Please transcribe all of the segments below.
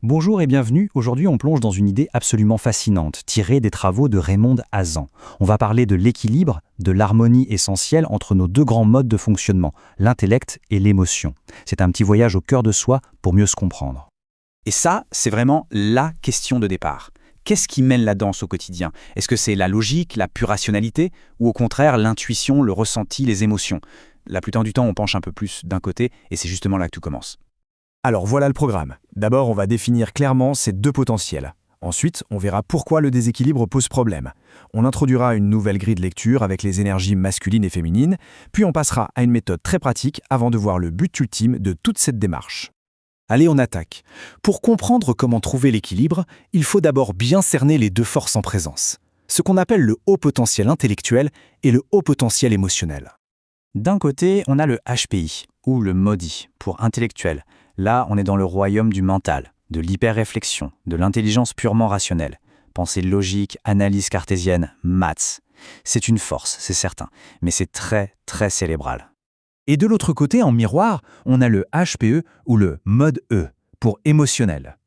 Bonjour et bienvenue. Aujourd'hui, on plonge dans une idée absolument fascinante, tirée des travaux de Raymond Hazan. On va parler de l'équilibre, de l'harmonie essentielle entre nos deux grands modes de fonctionnement, l'intellect et l'émotion. C'est un petit voyage au cœur de soi pour mieux se comprendre. Et ça, c'est vraiment la question de départ. Qu'est-ce qui mène la danse au quotidien? Est-ce que c'est la logique, la pure rationalité, ou au contraire l'intuition, le ressenti, les émotions? La plupart du temps, on penche un peu plus d'un côté, et c'est justement là que tout commence. Alors voilà le programme. D'abord, on va définir clairement ces deux potentiels. Ensuite, on verra pourquoi le déséquilibre pose problème. On introduira une nouvelle grille de lecture avec les énergies masculines et féminines, puis on passera à une méthode très pratique avant de voir le but ultime de toute cette démarche. Allez, on attaque. Pour comprendre comment trouver l'équilibre, il faut d'abord bien cerner les deux forces en présence, ce qu'on appelle le haut potentiel intellectuel et le haut potentiel émotionnel. D'un côté, on a le HPI, ou le MODI, pour intellectuel. Là, on est dans le royaume du mental, de l'hyper-réflexion, de l'intelligence purement rationnelle. Pensée logique, analyse cartésienne, maths. C'est une force, c'est certain, mais c'est très, très cérébral. Et de l'autre côté, en miroir, on a le HPE ou le mode E, pour émotionnel.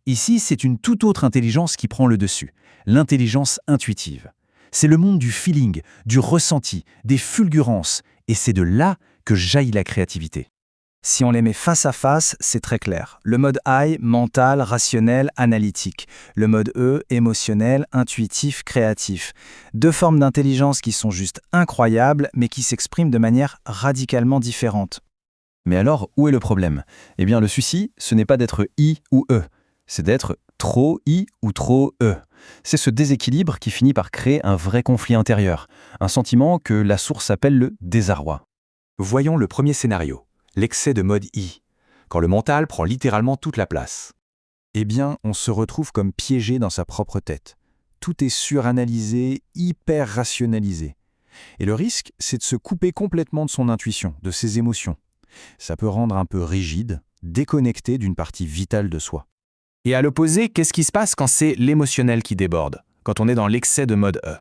Ici, c'est une toute autre intelligence qui prend le dessus, l'intelligence intuitive. C'est le monde du feeling, du ressenti, des fulgurances, et c'est de là que jaillit la créativité. Si on les met face à face, c'est très clair. Le mode I, mental, rationnel, analytique. Le mode E, émotionnel, intuitif, créatif. Deux formes d'intelligence qui sont juste incroyables, mais qui s'expriment de manière radicalement différente. Mais alors, où est le problème? Eh bien, le souci, ce n'est pas d'être I ou E, c'est d'être trop I ou trop E. C'est ce déséquilibre qui finit par créer un vrai conflit intérieur, un sentiment que la source appelle le désarroi. Voyons le premier scénario, l'excès de mode I, quand le mental prend littéralement toute la place. Eh bien, on se retrouve comme piégé dans sa propre tête. Tout est suranalysé, hyper rationalisé. Et le risque, c'est de se couper complètement de son intuition, de ses émotions. Ça peut rendre un peu rigide, déconnecté d'une partie vitale de soi. Et à l'opposé, qu'est-ce qui se passe quand c'est l'émotionnel qui déborde, quand on est dans l'excès de mode E?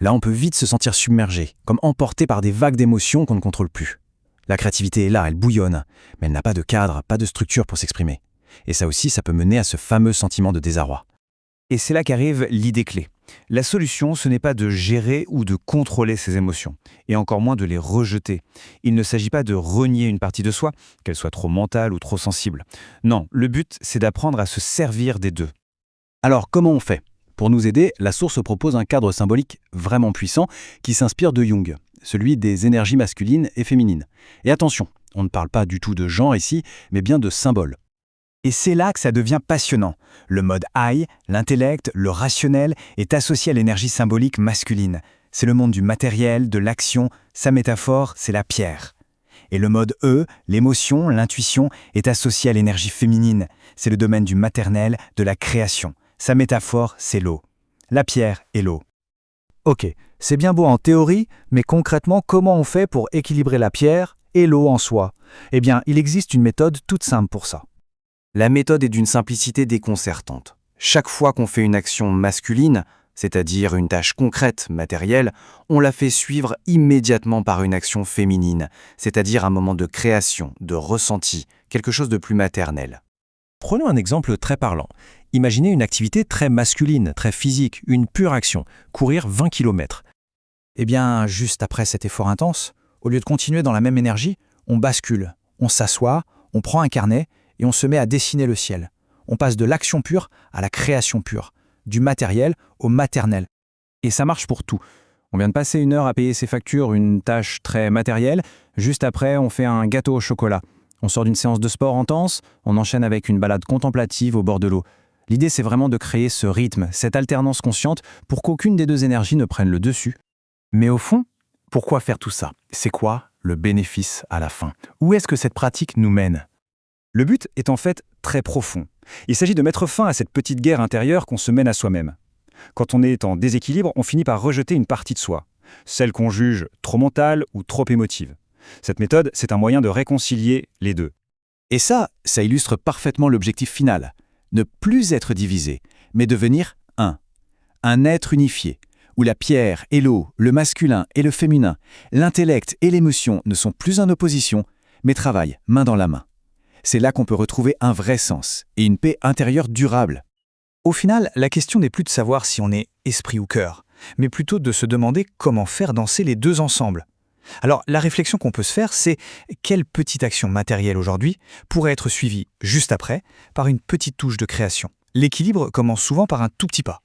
Là, on peut vite se sentir submergé, comme emporté par des vagues d'émotions qu'on ne contrôle plus. La créativité est là, elle bouillonne, mais elle n'a pas de cadre, pas de structure pour s'exprimer. Et ça aussi, ça peut mener à ce fameux sentiment de désarroi. Et c'est là qu'arrive l'idée clé. La solution, ce n'est pas de gérer ou de contrôler ses émotions, et encore moins de les rejeter. Il ne s'agit pas de renier une partie de soi, qu'elle soit trop mentale ou trop sensible. Non, le but, c'est d'apprendre à se servir des deux. Alors, comment on fait? Pour nous aider, la source propose un cadre symbolique vraiment puissant qui s'inspire de Jung, celui des énergies masculines et féminines. Et attention, on ne parle pas du tout de genre ici, mais bien de symboles. Et c'est là que ça devient passionnant. Le mode I, l'intellect, le rationnel, est associé à l'énergie symbolique masculine. C'est le monde du matériel, de l'action, sa métaphore, c'est la pierre. Et le mode E, l'émotion, l'intuition, est associé à l'énergie féminine. C'est le domaine du maternel, de la création. Sa métaphore, c'est l'eau. La pierre et l'eau. Ok, c'est bien beau en théorie, mais concrètement, comment on fait pour équilibrer la pierre et l'eau en soi? Eh bien, il existe une méthode toute simple pour ça. La méthode est d'une simplicité déconcertante. Chaque fois qu'on fait une action masculine, c'est-à-dire une tâche concrète, matérielle, on la fait suivre immédiatement par une action féminine, c'est-à-dire un moment de création, de ressenti, quelque chose de plus maternel. Prenons un exemple très parlant. Imaginez une activité très masculine, très physique, une pure action, courir 20 km. Eh bien, juste après cet effort intense, au lieu de continuer dans la même énergie, on bascule, on s'assoit, on prend un carnet et on se met à dessiner le ciel. On passe de l'action pure à la création pure, du matériel au maternel. Et ça marche pour tout. On vient de passer 1 heure à payer ses factures, une tâche très matérielle. Juste après, on fait un gâteau au chocolat. On sort d'une séance de sport intense, on enchaîne avec une balade contemplative au bord de l'eau. L'idée, c'est vraiment de créer ce rythme, cette alternance consciente, pour qu'aucune des deux énergies ne prenne le dessus. Mais au fond, pourquoi faire tout ça? C'est quoi le bénéfice à la fin? Où est-ce que cette pratique nous mène? Le but est en fait très profond. Il s'agit de mettre fin à cette petite guerre intérieure qu'on se mène à soi-même. Quand on est en déséquilibre, on finit par rejeter une partie de soi, celle qu'on juge trop mentale ou trop émotive. Cette méthode, c'est un moyen de réconcilier les deux. Et ça illustre parfaitement l'objectif final. Ne plus être divisé, mais devenir un. Un être unifié, où la pierre et l'eau, le masculin et le féminin, l'intellect et l'émotion ne sont plus en opposition, mais travaillent main dans la main. C'est là qu'on peut retrouver un vrai sens et une paix intérieure durable. Au final, la question n'est plus de savoir si on est esprit ou cœur, mais plutôt de se demander comment faire danser les deux ensemble. Alors, la réflexion qu'on peut se faire, c'est quelle petite action matérielle aujourd'hui pourrait être suivie juste après par une petite touche de création. L'équilibre commence souvent par un tout petit pas.